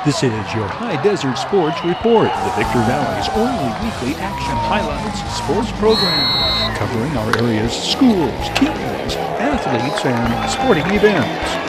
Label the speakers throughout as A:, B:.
A: This is your High Desert Sports Report, the Victor Valley's only weekly action highlights sports program, covering our area's schools, teams, athletes, and sporting events.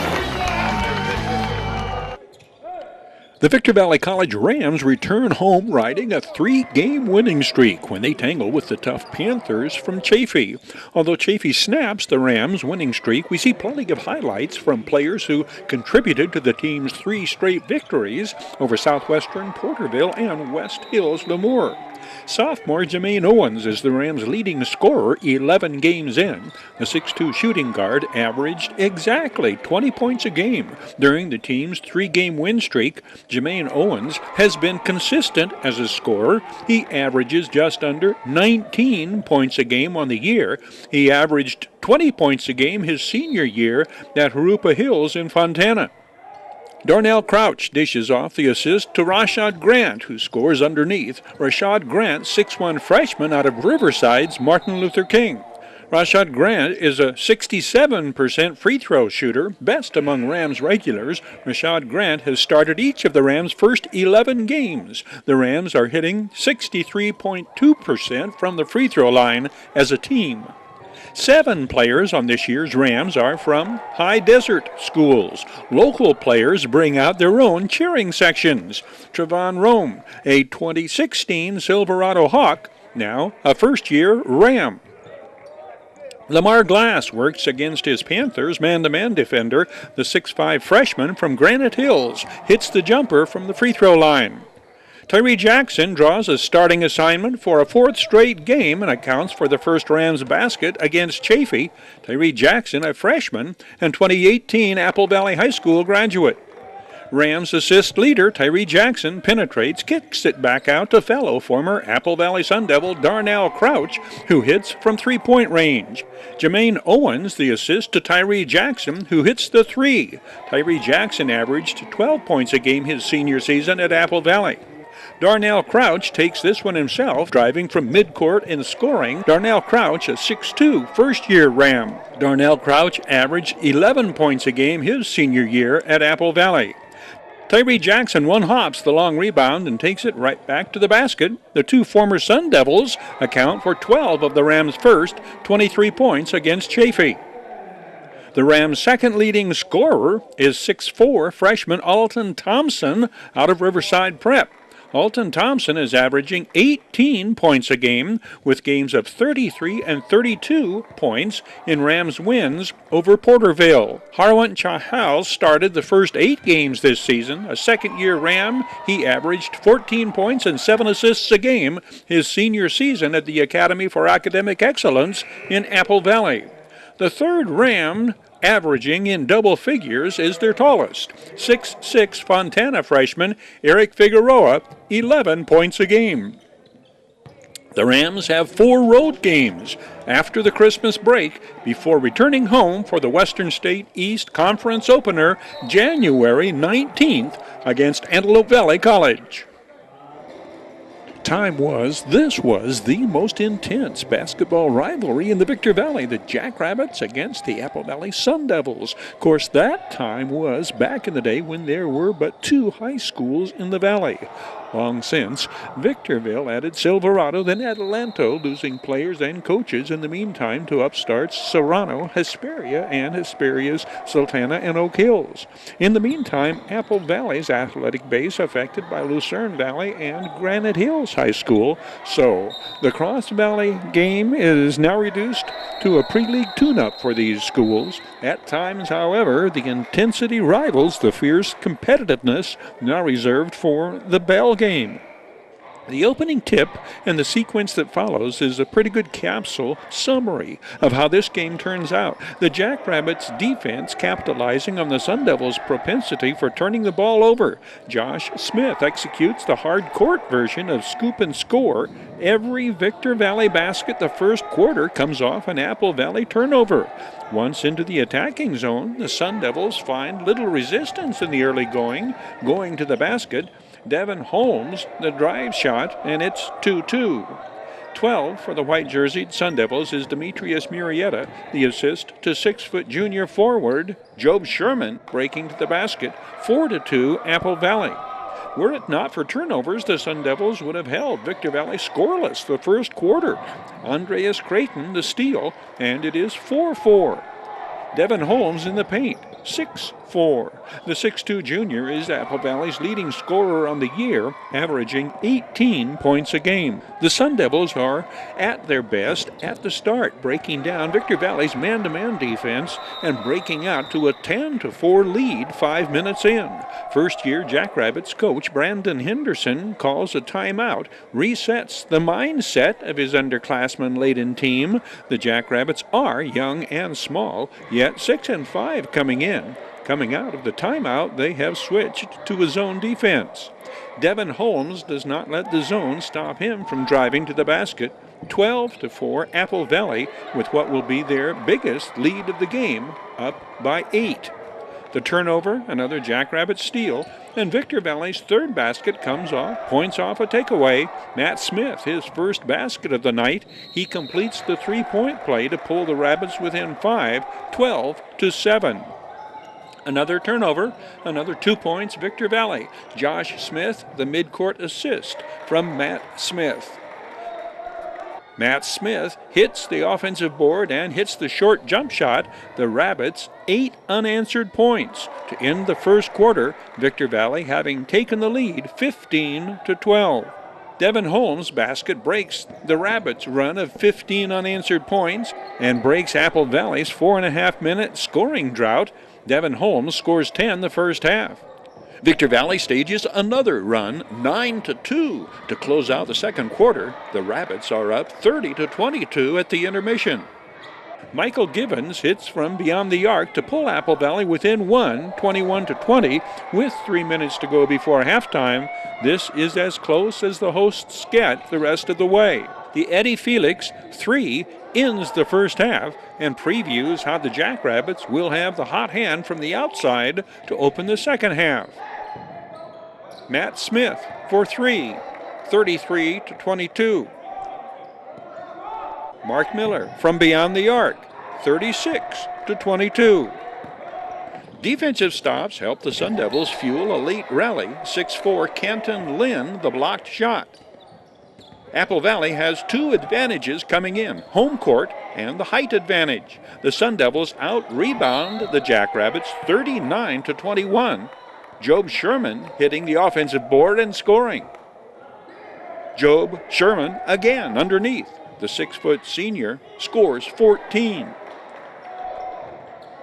A: The Victor Valley College Rams return home riding a 3-game winning streak when they tangle with the tough Panthers from Chaffee. Although Chaffee snaps the Rams' winning streak, we see plenty of highlights from players who contributed to the team's 3 straight victories over Southwestern Porterville and West Hills Lemoore. Sophomore Jermaine Owens is the Rams' leading scorer 11 games in. The 6'2 shooting guard averaged exactly 20 points a game. During the team's 3-game win streak, Jermaine Owens has been consistent as a scorer. He averages just under 19 points a game on the year. He averaged 20 points a game his senior year at Harupa Hills in Fontana. Darnell Crouch dishes off the assist to Rashad Grant, who scores underneath. Rashad Grant, 6'1 freshman out of Riverside's Martin Luther King. Rashad Grant is a 67% free throw shooter, best among Rams regulars. Rashad Grant has started each of the Rams' first 11 games. The Rams are hitting 63.2% from the free throw line as a team. 7 players on this year's Rams are from High Desert schools. Local players bring out their own cheering sections. Trevon Rome, a 2016 Silverado Hawk, now a first-year Ram. Lamar Glass works against his Panthers man-to-man defender. The 6'5 freshman from Granite Hills hits the jumper from the free throw line. Tyree Jackson draws a starting assignment for a 4th straight game and accounts for the first Rams basket against Chaffee. Tyree Jackson, a freshman and 2018 Apple Valley High School graduate. Rams assist leader Tyree Jackson penetrates, kicks it back out to fellow former Apple Valley Sun Devil Darnell Crouch, who hits from three-point range. Jermaine Owens, the assist to Tyree Jackson, who hits the 3. Tyree Jackson averaged 12 points a game his senior season at Apple Valley. Darnell Crouch takes this one himself, driving from midcourt and scoring. Darnell Crouch, a 6'2 first-year Ram. Darnell Crouch averaged 11 points a game his senior year at Apple Valley. Tyree Jackson one-hops the long rebound and takes it right back to the basket. The 2 former Sun Devils account for 12 of the Rams' first 23 points against Chaffee. The Rams' second leading scorer is 6'4 freshman Alton Thompson out of Riverside Prep. Alton Thompson is averaging 18 points a game, with games of 33 and 32 points in Rams wins over Porterville. Harwant Chahal started the first 8 games this season. A second-year Ram, he averaged 14 points and 7 assists a game his senior season at the Academy for Academic Excellence in Apple Valley. The third Ram averaging in double figures is their tallest, 6'6 Fontana freshman Eric Figueroa, 11 points a game. The Rams have 4 road games after the Christmas break before returning home for the Western State East Conference opener January 19th against Antelope Valley College. This was the most intense basketball rivalry in the Victor Valley, the Jackrabbits against the Apple Valley Sun Devils. Of course, that time was back in the day when there were but 2 high schools in the valley. Long since, Victorville added Silverado, then Adelanto, losing players and coaches in the meantime to upstarts Serrano, Hesperia, and Hesperia's Sultana and Oak Hills. In the meantime, Apple Valley's athletic base affected by Lucerne Valley and Granite Hills High School. So, the Cross Valley game is now reduced to a pre-league tune-up for these schools. At times, however, the intensity rivals the fierce competitiveness now reserved for the Bell game. The opening tip and the sequence that follows is a pretty good capsule summary of how this game turns out. The Jackrabbits defense capitalizing on the Sun Devils' propensity for turning the ball over. Josh Smith executes the hard court version of scoop and score. Every Victor Valley basket the first quarter comes off an Apple Valley turnover. Once into the attacking zone, the Sun Devils find little resistance in the early going to the basket. Devin Holmes, the drive shot, and it's 2-2. 12 for the white-jerseyed Sun Devils is Demetrius Murrieta, the assist to 6-foot junior forward Job Sherman, breaking to the basket, 4-2 Apple Valley. Were it not for turnovers, the Sun Devils would have held Victor Valley scoreless the first quarter. Andreas Creighton the steal, and it is 4-4. Devin Holmes in the paint, 6-4. The 6'2 junior is Apple Valley's leading scorer on the year, averaging 18 points a game. The Sun Devils are at their best at the start, breaking down Victor Valley's man-to-man defense and breaking out to a 10-4 lead 5 minutes in. First-year Jackrabbits coach Brandon Henderson calls a timeout, resets the mindset of his underclassmen-laden team. The Jackrabbits are young and small, yet 6-5 coming in. Coming out of the timeout, they have switched to a zone defense. Devin Holmes does not let the zone stop him from driving to the basket. 12-4 Apple Valley with what will be their biggest lead of the game, up by 8. The turnover, another Jackrabbit steal, and Victor Valley's third basket comes off, points off a takeaway. Matt Smith, his first basket of the night. He completes the three-point play to pull the Rabbits within 5, 12-7. Another turnover, another 2 points, Victor Valley. Josh Smith, the midcourt assist from Matt Smith. Matt Smith hits the offensive board and hits the short jump shot. The Rabbits 8 unanswered points to end the first quarter, Victor Valley having taken the lead 15-12. Devin Holmes' basket breaks the Rabbits' run of 15 unanswered points and breaks Apple Valley's 4.5-minute scoring drought. Devin Holmes scores 10 the first half. Victor Valley stages another run, 9-2, to close out the second quarter. The Rabbits are up 30-22 at the intermission. Michael Givens hits from beyond the arc to pull Apple Valley within 1, 21-20, with 3 minutes to go before halftime. This is as close as the hosts get the rest of the way. The Eddie Felix 3 ends the first half and previews how the Jackrabbits will have the hot hand from the outside to open the second half. Matt Smith for 3, 33-22. Mark Miller from beyond the arc, 36-22. Defensive stops help the Sun Devils fuel a late rally. 6'4 Canton Lynn, the blocked shot. Apple Valley has 2 advantages coming in, home court and the height advantage. The Sun Devils out-rebound the Jackrabbits 39-21. Job Sherman hitting the offensive board and scoring. Job Sherman again underneath. The 6-foot senior scores 14.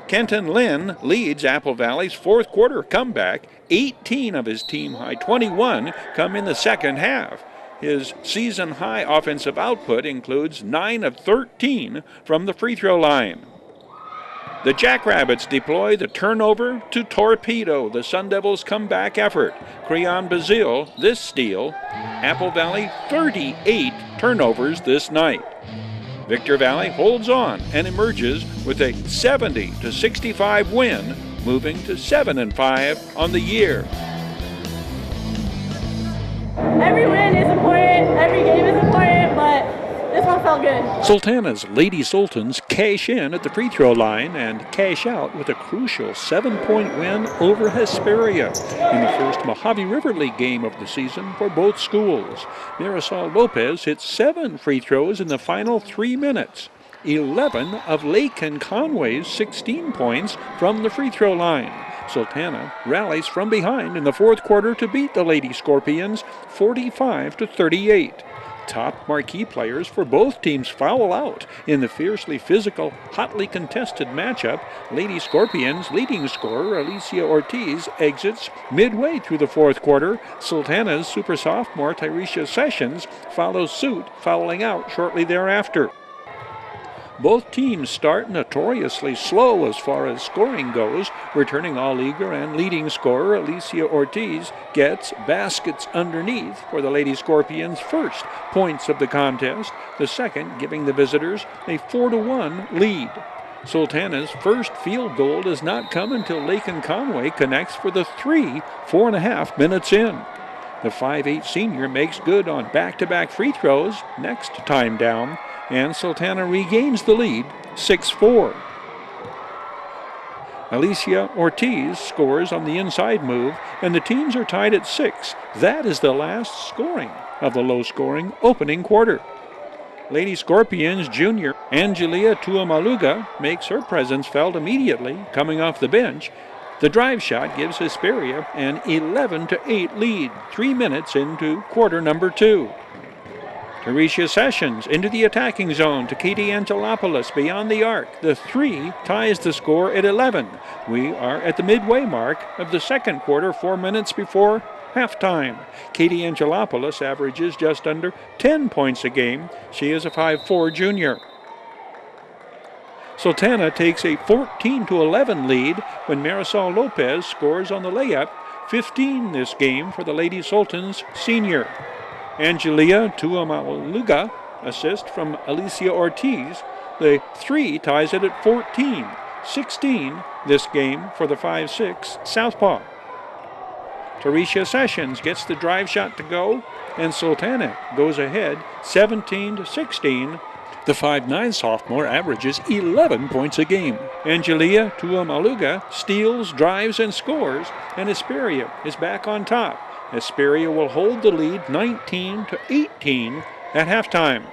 A: Kenton Lynn leads Apple Valley's fourth quarter comeback. 18 of his team-high 21 come in the second half. His season-high offensive output includes 9 of 13 from the free throw line. The Jackrabbits deploy the turnover to torpedo the Sun Devils' comeback effort. Creon Bazile, this steal. Apple Valley 38 turnovers this night. Victor Valley holds on and emerges with a 70-65 win, moving to 7-5 on the year.
B: Every win is important, every game is important, but this one felt good.
A: Sultana's Lady Sultans cash in at the free throw line and cash out with a crucial 7-point win over Hesperia in the first Mojave River League game of the season for both schools. Marisol Lopez hit 7 free throws in the final 3 minutes. 11 of Lake and Conway's 16 points from the free throw line. Sultana rallies from behind in the fourth quarter to beat the Lady Scorpions 45-38. Top marquee players for both teams foul out in the fiercely physical, hotly contested matchup. Lady Scorpions leading scorer Alicia Ortiz exits midway through the fourth quarter. Sultana's super sophomore Tyresha Sessions follows suit, fouling out shortly thereafter. Both teams start notoriously slow as far as scoring goes. Returning all-leaguer and leading scorer Alicia Ortiz gets baskets underneath for the Lady Scorpions' first points of the contest, the second giving the visitors a 4-1 lead. Sultana's first field goal does not come until Laken Conway connects for the 4.5 minutes in. The 5'8 senior makes good on back-to-back free throws next time down, and Sultana regains the lead 6-4. Alicia Ortiz scores on the inside move, and the teams are tied at 6. That is the last scoring of the low-scoring opening quarter. Lady Scorpions Junior Angelia Tuamaluga makes her presence felt immediately, coming off the bench. The drive shot gives Hesperia an 11-8 lead, 3 minutes into quarter number 2. Teresia Sessions into the attacking zone to Katie Angelopoulos beyond the arc. The 3 ties the score at 11. We are at the midway mark of the second quarter, 4 minutes before halftime. Katie Angelopoulos averages just under 10 points a game. She is a 5'4" junior. Sultana takes a 14-11 lead when Marisol Lopez scores on the layup. 15 this game for the Lady Sultans senior. Angelia Tuamaluga assist from Alicia Ortiz. The 3 ties it at 14. 16 this game for the 5'6" southpaw. Teresia Sessions gets the drive shot to go, and Sultana goes ahead 17-16. The 5'9" sophomore averages 11 points a game. Angelia Tuamaluga steals, drives, and scores, and Hesperia is back on top. Hesperia will hold the lead 19-18 at halftime.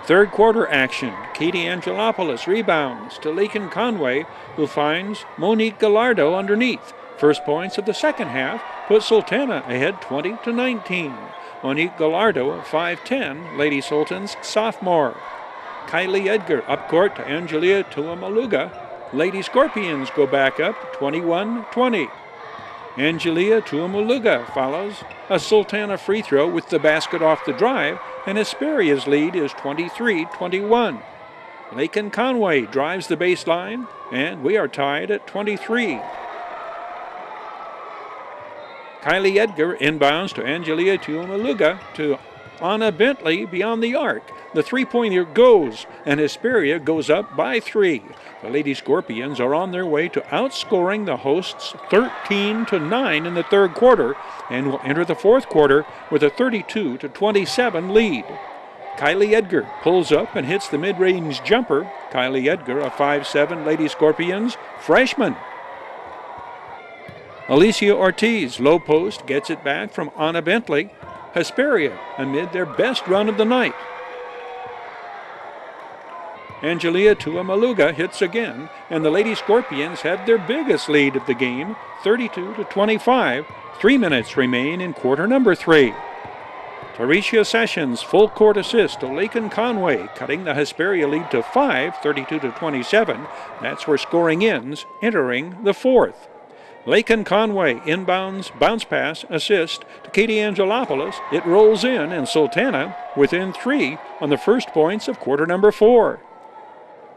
A: Third quarter action. Katie Angelopoulos rebounds to Lakin Conway, who finds Monique Gallardo underneath. First points of the second half put Sultana ahead 20-19. Monique Gallardo, 5'10", Lady Sultans sophomore. Kylie Edgar up court to Angelia Tuamaluga. Lady Scorpions go back up 21-20. Angelia Tuamaluga follows a Sultana free throw with the basket off the drive, and Hesperia's lead is 23-21. Lakin Conway drives the baseline, and we are tied at 23. Kylie Edgar inbounds to Angelia Tuamaluga to Anna Bentley beyond the arc. The three-pointer goes, and Hesperia goes up by 3. The Lady Scorpions are on their way to outscoring the hosts 13-9 in the third quarter, and will enter the fourth quarter with a 32-27 lead. Kylie Edgar pulls up and hits the mid-range jumper. Kylie Edgar, a 5'7" Lady Scorpions freshman. Alicia Ortiz, low post, gets it back from Anna Bentley. Hesperia amid their best run of the night. Angelia Tuamaluga hits again, and the Lady Scorpions have their biggest lead of the game, 32-25. 3 minutes remain in quarter number 3. Teresia Sessions, full court assist to Lakin Conway, cutting the Hesperia lead to 5, 32-27. That's where scoring ends, entering the fourth. Lakin Conway inbounds, bounce pass, assist to Katie Angelopoulos. It rolls in, and Sultana within 3 on the first points of quarter number 4.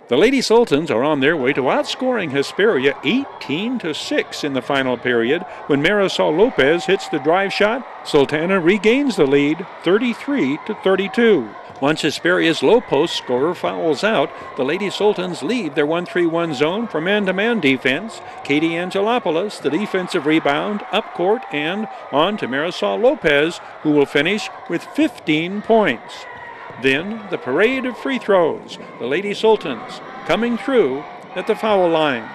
A: The Lady Sultans are on their way to outscoring Hesperia 18-6 in the final period. When Marisol Lopez hits the drive shot, Sultana regains the lead 33-32. Once Hesperia's low post scorer fouls out, the Lady Sultans leave their 1-3-1 zone for man-to-man defense. Katie Angelopoulos, the defensive rebound, up court and on to Marisol Lopez, who will finish with 15 points. Then the parade of free throws. The Lady Sultans coming through at the foul line.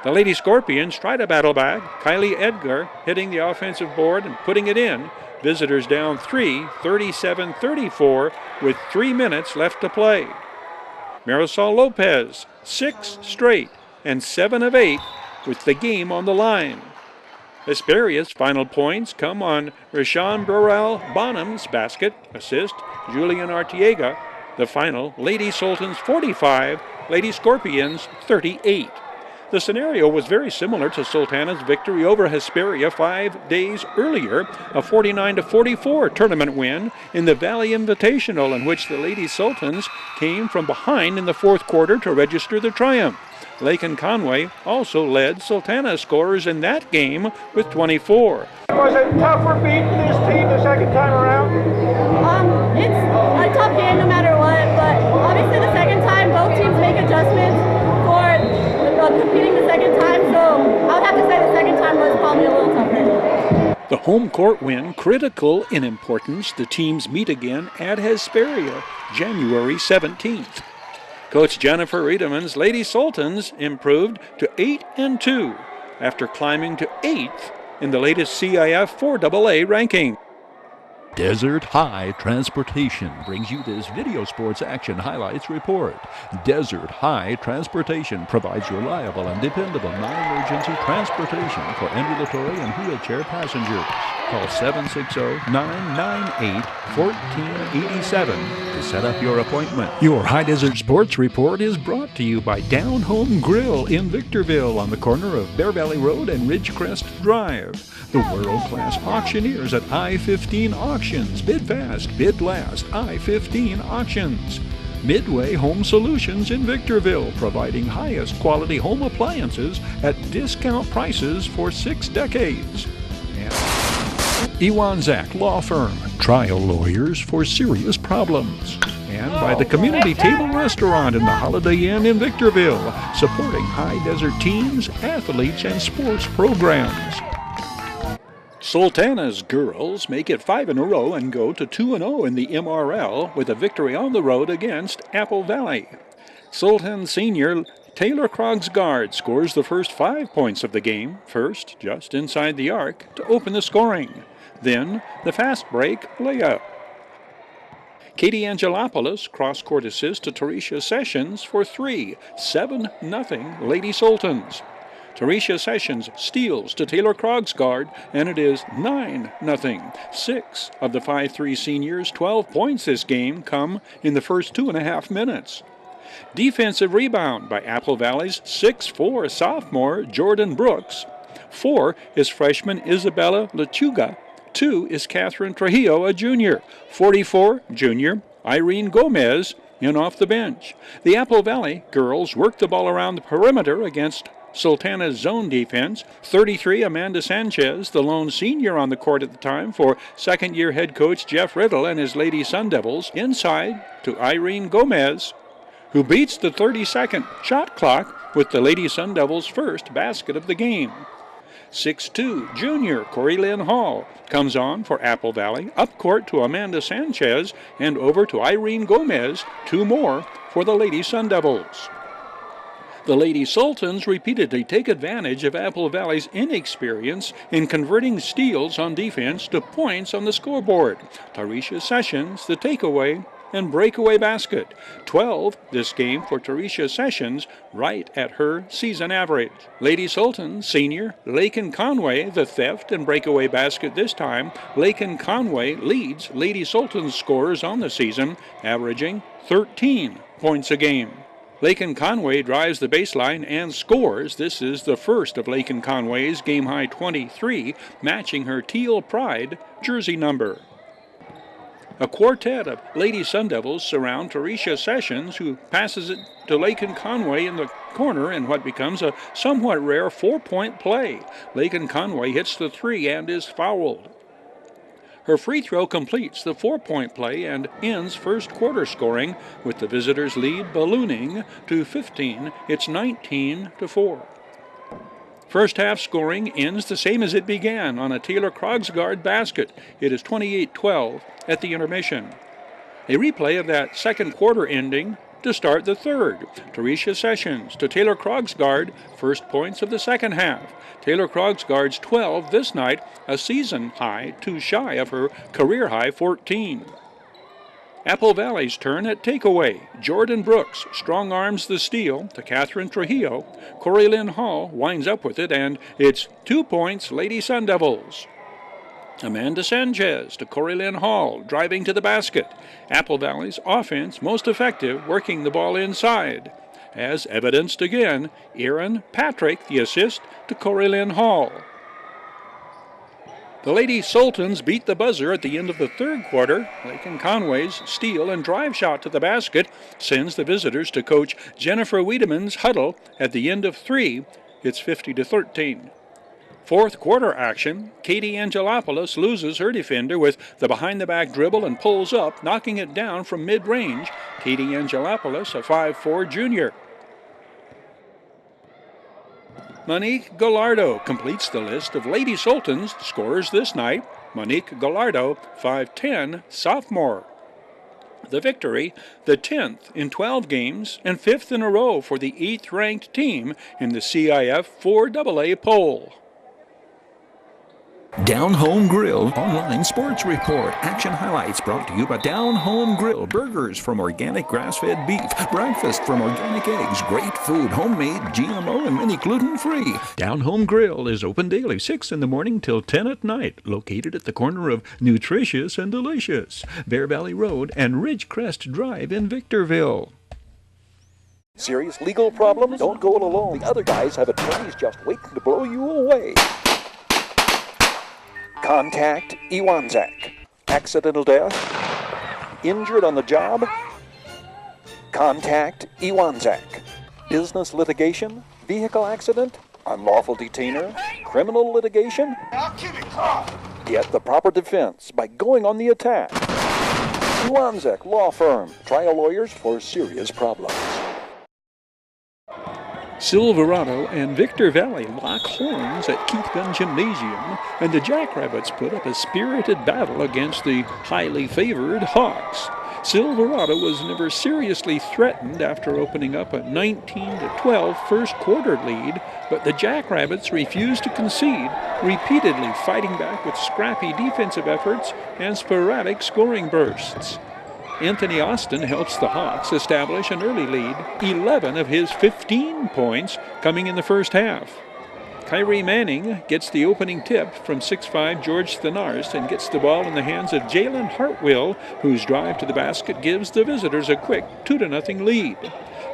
A: The Lady Scorpions try to battle back. Kylie Edgar hitting the offensive board and putting it in. Visitors down 3, 37-34, with 3 minutes left to play. Marisol Lopez, 6 straight and 7 of 8 with the game on the line. Hesperia's final points come on Rashawn Burrell Bonham's basket, assist Julian Artiega. The final, Lady Sultans 45, Lady Scorpions 38. The scenario was very similar to Sultana's victory over Hesperia 5 days earlier, a 49-44 tournament win in the Valley Invitational, in which the Lady Sultans came from behind in the fourth quarter to register the triumph. Lakin Conway also led Sultana scorers in that game with 24.
C: Was it tougher beating this team the second time around?
B: It's a tough game no matter what, but obviously the second time both teams make adjustments for competing the second time, so I would have to say the second time was probably a little tougher.
A: The home court win critical in importance. The teams meet again at Hesperia January 17th. Coach Jennifer Wiedemann's Lady Sultans improved to 8-2 after climbing to 8th in the latest CIF 4AA ranking.
D: Desert High Transportation brings you this video sports action highlights report. Desert High Transportation provides reliable and dependable non-emergency transportation for ambulatory and wheelchair passengers. Call 760-998-1487 to set up your appointment. Your High Desert Sports Report is brought to you by Down Home Grill in Victorville on the corner of Bear Valley Road and Ridgecrest Drive. The world-class auctioneers at I-15 Auctions. Bid fast, bid last. I-15 Auctions. Midway Home Solutions in Victorville, providing highest quality home appliances at discount prices for 6 decades. And Iwanzak Law Firm, trial lawyers for serious problems. And by the Community Table Restaurant in the Holiday Inn in Victorville, supporting high desert teams, athletes, and sports programs.
A: Sultana's girls make it 5 in a row and go to 2-0 in the MRL with a victory on the road against Apple Valley. Sultan senior Taylor Krogsgaard scores the first 5 points of the game, first just inside the arc to open the scoring. Then the fast break layup. Katie Angelopoulos cross-court assist to Teresia Sessions for 3, 7-0 Lady Sultans. Teresia Sessions steals to Taylor Krogsgaard, and it is 9-0. 6 of the 5-3 seniors' 12 points this game come in the first 2.5 minutes. Defensive rebound by Apple Valley's 6'4" sophomore Jordan Brooks. 4 is freshman Isabella Lechuga. 2 is Catherine Trujillo, a junior. 44, junior Irene Gomez, in off the bench. The Apple Valley girls work the ball around the perimeter against Sultana's zone defense. 33, Amanda Sanchez, the lone senior on the court at the time for second-year head coach Jeff Riddle and his Lady Sun Devils. Inside to Irene Gomez, who beats the 30-second shot clock with the Lady Sun Devils' first basket of the game. 6'2", junior Corey Lynn Hall comes on for Apple Valley, up court to Amanda Sanchez and over to Irene Gomez, 2 more for the Lady Sun Devils. The Lady Sultans repeatedly take advantage of Apple Valley's inexperience in converting steals on defense to points on the scoreboard. Teresia Sessions, the takeaway and breakaway basket. 12 this game for Teresia Sessions, right at her season average. Lady Sultan senior Lakin Conway, the theft and breakaway basket this time. Lakin Conway leads Lady Sultan's scorers on the season, averaging 13 points a game. Lakin Conway drives the baseline and scores. This is the first of Lakin Conway's game-high 23, matching her Teal Pride jersey number. A quartet of Lady Sun Devils surround Teresia Sessions, who passes it to Lakin Conway in the corner in what becomes a somewhat rare 4-point play. Lakin Conway hits the 3 and is fouled. Her free throw completes the 4-point play and ends first quarter scoring, with the visitors' lead ballooning to 15. It's 19-4. First half scoring ends the same as it began on a Taylor Krogsgaard basket. It is 28-12 at the intermission. A replay of that second quarter ending to start the third. Teresia Sessions to Taylor Krogsgaard, first points of the second half. Taylor Krogsgaard's 12 this night, a season high, too shy of her career high 14. Apple Valley's turn at takeaway. Jordan Brooks strong arms the steal to Catherine Trujillo. Corey Lynn Hall winds up with it, and it's 2 points Lady Sun Devils. Amanda Sanchez to Corey Lynn Hall, driving to the basket. Apple Valley's offense most effective, working the ball inside. As evidenced again, Erin Patrick, the assist to Corey Lynn Hall. The Lady Sultans beat the buzzer at the end of the third quarter. Lakin Conway's steal and drive shot to the basket sends the visitors to Coach Jennifer Wiedemann's huddle at the end of 3. It's 50-13. Fourth quarter action, Katie Angelopoulos loses her defender with the behind-the-back dribble and pulls up, knocking it down from mid-range. Katie Angelopoulos, a 5'4" junior. Monique Gallardo completes the list of Lady Sultans scorers this night. Monique Gallardo, 5'10", sophomore. the victory, the 10th in 12 games, and 5th in a row for the 8th-ranked team in the CIF 4AA poll.
D: Down Home Grill Online Sports Report. Action highlights brought to you by Down Home Grill. Burgers from organic grass-fed beef. Breakfast from organic eggs. Great food, homemade, GMO, and many gluten-free. Down Home Grill is open daily, 6 in the morning till 10 at night. Located at the corner of Nutritious and Delicious, Bear Valley Road and Ridgecrest Drive in Victorville.
E: Serious legal problems? Don't go it alone. The other guys have attorneys just waiting to blow you away. Contact Iwanzak. Accidental death? Injured on the job? Contact Iwanzak. Business litigation? Vehicle accident? Unlawful detainer? Criminal litigation? Get the proper defense by going on the attack. Iwanzak Law Firm. Trial lawyers for serious problems.
A: Silverado and Victor Valley lock horns at Keith Gun Gymnasium, and the Jackrabbits put up a spirited battle against the highly favored Hawks. Silverado was never seriously threatened after opening up a 19-12 first quarter lead, but the Jackrabbits refused to concede, repeatedly fighting back with scrappy defensive efforts and sporadic scoring bursts. Anthony Austin helps the Hawks establish an early lead, 11 of his 15 points coming in the first half. Kyrie Manning gets the opening tip from 6'5" George Thenars and gets the ball in the hands of Jalen Hartwell, whose drive to the basket gives the visitors a quick 2-0 lead.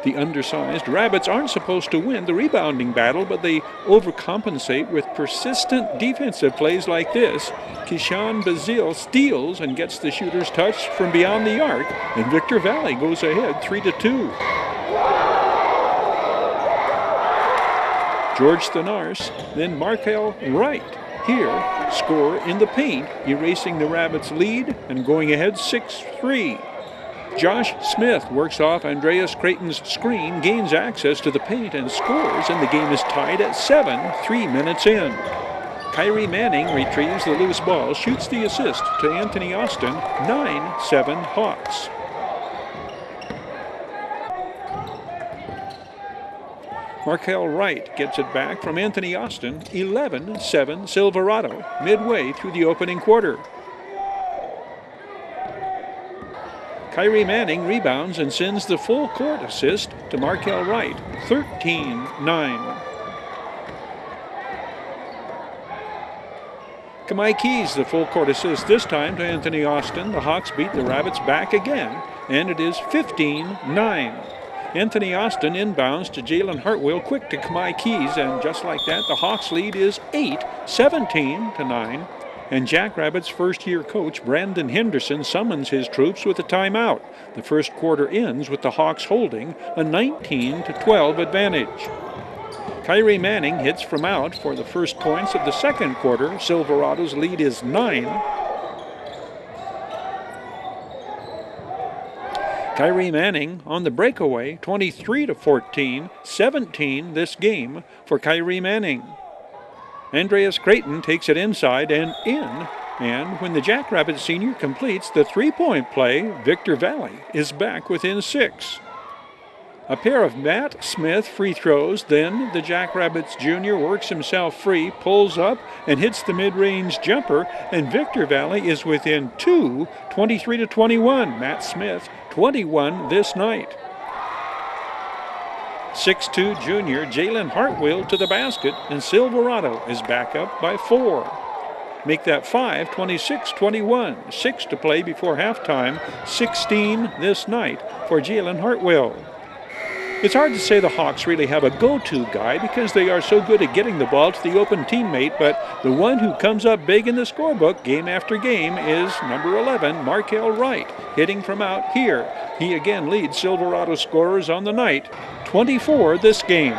A: The undersized Rabbits aren't supposed to win the rebounding battle, but they overcompensate with persistent defensive plays like this. Keyshawn Bazile steals and gets the shooter's touch from beyond the arc, and Victor Valley goes ahead 3-2. George Thenars, then Markel Wright here score in the paint, erasing the Rabbits' lead and going ahead 6-3. Josh Smith works off Andreas Creighton's screen, gains access to the paint and scores, and the game is tied at 7, 3 minutes in. Kyrie Manning retrieves the loose ball, shoots the assist to Anthony Austin, 9-7 Hawks. Markel Wright gets it back from Anthony Austin, 11-7 Silverado, midway through the opening quarter. Kyrie Manning rebounds and sends the full court assist to Markel Wright, 13-9. Kamai Keys the full court assist this time to Anthony Austin. The Hawks beat the Rabbits back again, and it is 15-9. Anthony Austin inbounds to Jalen Hartwell, quick to Kamai Keys, and just like that, the Hawks lead is 8, 17-9. And Jackrabbits' first-year coach Brandon Henderson summons his troops with a timeout. The first quarter ends with the Hawks holding a 19-12 advantage. Kyrie Manning hits from out for the first points of the second quarter. Silverado's lead is 9. Kyrie Manning on the breakaway, 23-14, 17 this game for Kyrie Manning. Andreas Creighton takes it inside and in, and when the Jackrabbits senior completes the three-point play, Victor Valley is back within 6. A pair of Matt Smith free throws, then the Jackrabbits junior works himself free, pulls up, and hits the mid-range jumper, and Victor Valley is within 2, 23-21. Matt Smith, 21 this night. 6'2" junior Jalen Hartwell to the basket, and Silverado is back up by 4. Make that 5, 26-21. 6 to play before halftime, 16 this night for Jalen Hartwell. It's hard to say the Hawks really have a go-to guy because they are so good at getting the ball to the open teammate, but the one who comes up big in the scorebook game after game is number 11, Markel Wright, hitting from out here. He again leads Silverado scorers on the night, 24 this game.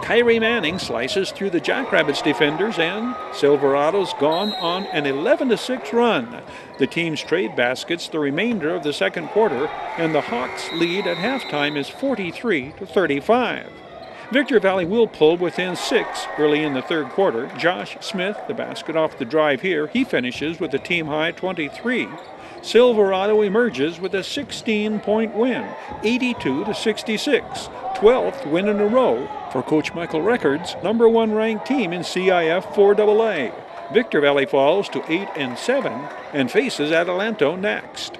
A: Kyrie Manning slices through the Jackrabbits defenders, and Silverado's gone on an 11-6 run. The teams trade baskets the remainder of the second quarter, and the Hawks' lead at halftime is 43-35. Victor Valley will pull within 6 early in the third quarter. Josh Smith, the basket off the drive here, he finishes with a team-high 23. Silverado emerges with a 16-point win, 82-66, 12th win in a row for Coach Michael Records' #1 ranked team in CIF 4AA. Victor Valley falls to 8-7 and faces Adelanto next.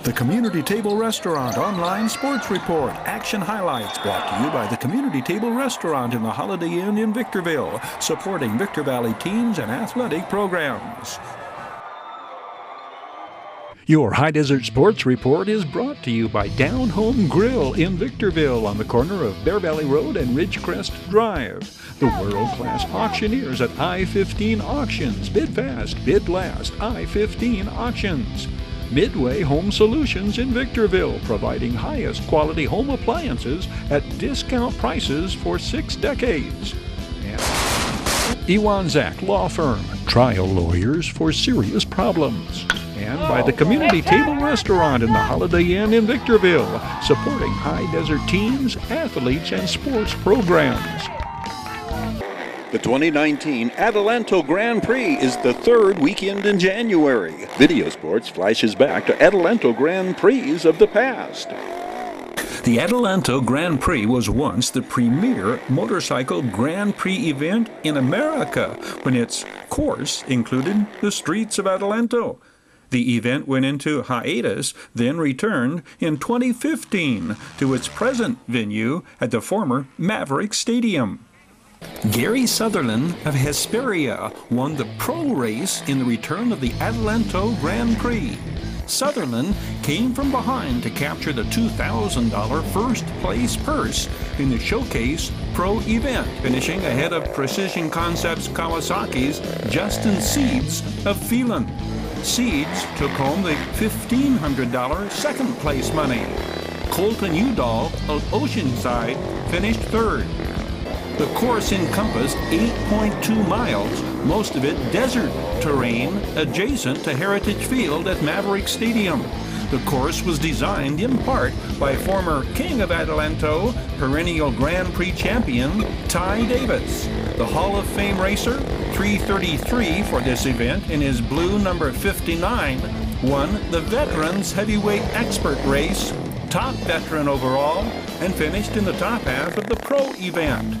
D: The Community Table Restaurant Online Sports Report. Action highlights brought to you by the Community Table Restaurant in the Holiday Inn in Victorville, supporting Victor Valley teams and athletic programs. Your High Desert Sports Report is brought to you by Down Home Grill in Victorville on the corner of Bear Valley Road and Ridgecrest Drive. The world-class auctioneers at I-15 Auctions. Bid fast, bid last. I-15 Auctions. Midway Home Solutions in Victorville, providing highest quality home appliances at discount prices for 6 decades. And Iwanzak Law Firm, trial lawyers for serious problems. And by the Community Table Restaurant in the Holiday Inn in Victorville, supporting High Desert teams, athletes, and sports programs.
E: The 2019 Adelanto Grand Prix is the third weekend in January. Video Sports flashes back to Adelanto Grand Prix of the past.
D: The Adelanto Grand Prix was once the premier motorcycle Grand Prix event in America when its course included the streets of Adelanto. The event went into hiatus, then returned in 2015 to its present venue at the former Maverick Stadium. Gary Sutherland of Hesperia won the pro race in the return of the Adelanto Grand Prix. Sutherland came from behind to capture the $2,000 first place purse in the Showcase Pro event, finishing ahead of Precision Concepts Kawasaki's Justin Seeds of Phelan. Seeds took home the $1,500 second place money. Colton Udall of Oceanside finished third. The course encompassed 8.2 miles, most of it desert terrain adjacent to Heritage Field at Maverick Stadium. The course was designed in part by former King of Adelanto, perennial Grand Prix champion Ty Davis. The Hall of Fame racer, 333 for this event in his blue number 59, won the Veterans Heavyweight Expert race, top veteran overall, and finished in the top half of the pro event.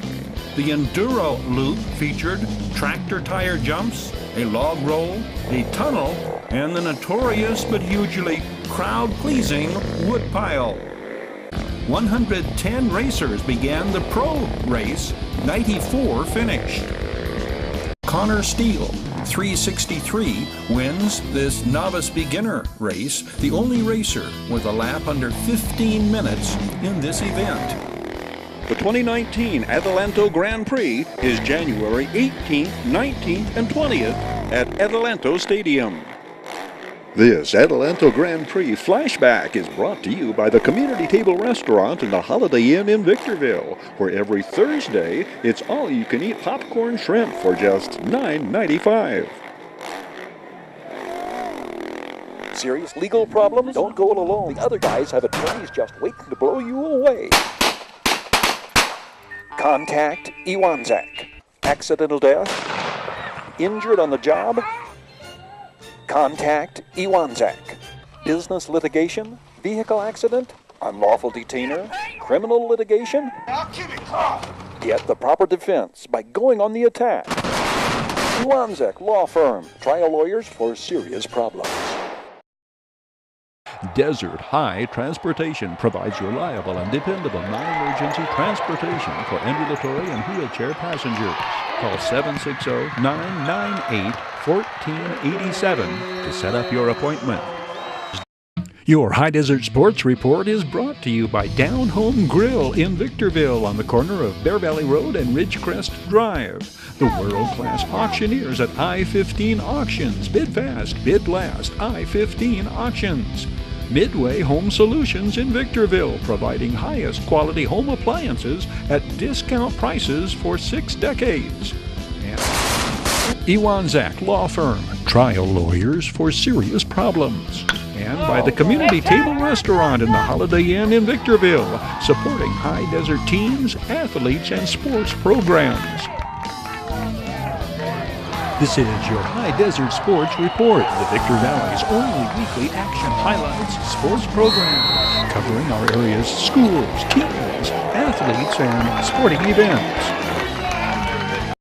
D: The Enduro Loop featured tractor tire jumps, a log roll, a tunnel, and the notorious but hugely crowd-pleasing woodpile. 110 racers began the pro race, 94 finished. Connor Steele, 363, wins this novice beginner race, the only racer with a lap under 15 minutes in this event.
E: The 2019 Adelanto Grand Prix is January 18th, 19th, and 20th at Adelanto Stadium. This Adelanto Grand Prix flashback is brought to you by the Community Table Restaurant in the Holiday Inn in Victorville, where every Thursday it's all-you-can-eat popcorn shrimp for just $9.95. Serious legal problems? Don't go it alone. The other guys have attorneys just waiting to blow you away. Contact Iwanzak. Accidental death? Injured on the job? Contact Iwanzak. Business litigation? Vehicle accident? Unlawful detainer? Criminal litigation? Get the proper defense by going on the attack. Iwanzak Law Firm. Trial lawyers for serious problems.
A: Desert High Transportation provides reliable and dependable non-emergency transportation for ambulatory and wheelchair passengers. Call 760-998-1487 to set up your appointment. Your High Desert Sports Report is brought to you by Down Home Grill in Victorville on the corner of Bear Valley Road and Ridgecrest Drive. The world-class auctioneers at I-15 Auctions. Bid fast, bid last. I-15 Auctions. Midway Home Solutions in Victorville, providing highest quality home appliances at discount prices for 6 decades. And Iwanzak Law Firm, trial lawyers for serious problems.
D: and by the Community Table Restaurant in the Holiday Inn in Victorville, supporting High Desert teams, athletes, and sports programs. This is your High Desert Sports Report, the Victor Valley's only weekly action highlights sports program, covering our area's schools, teams, athletes, and sporting events.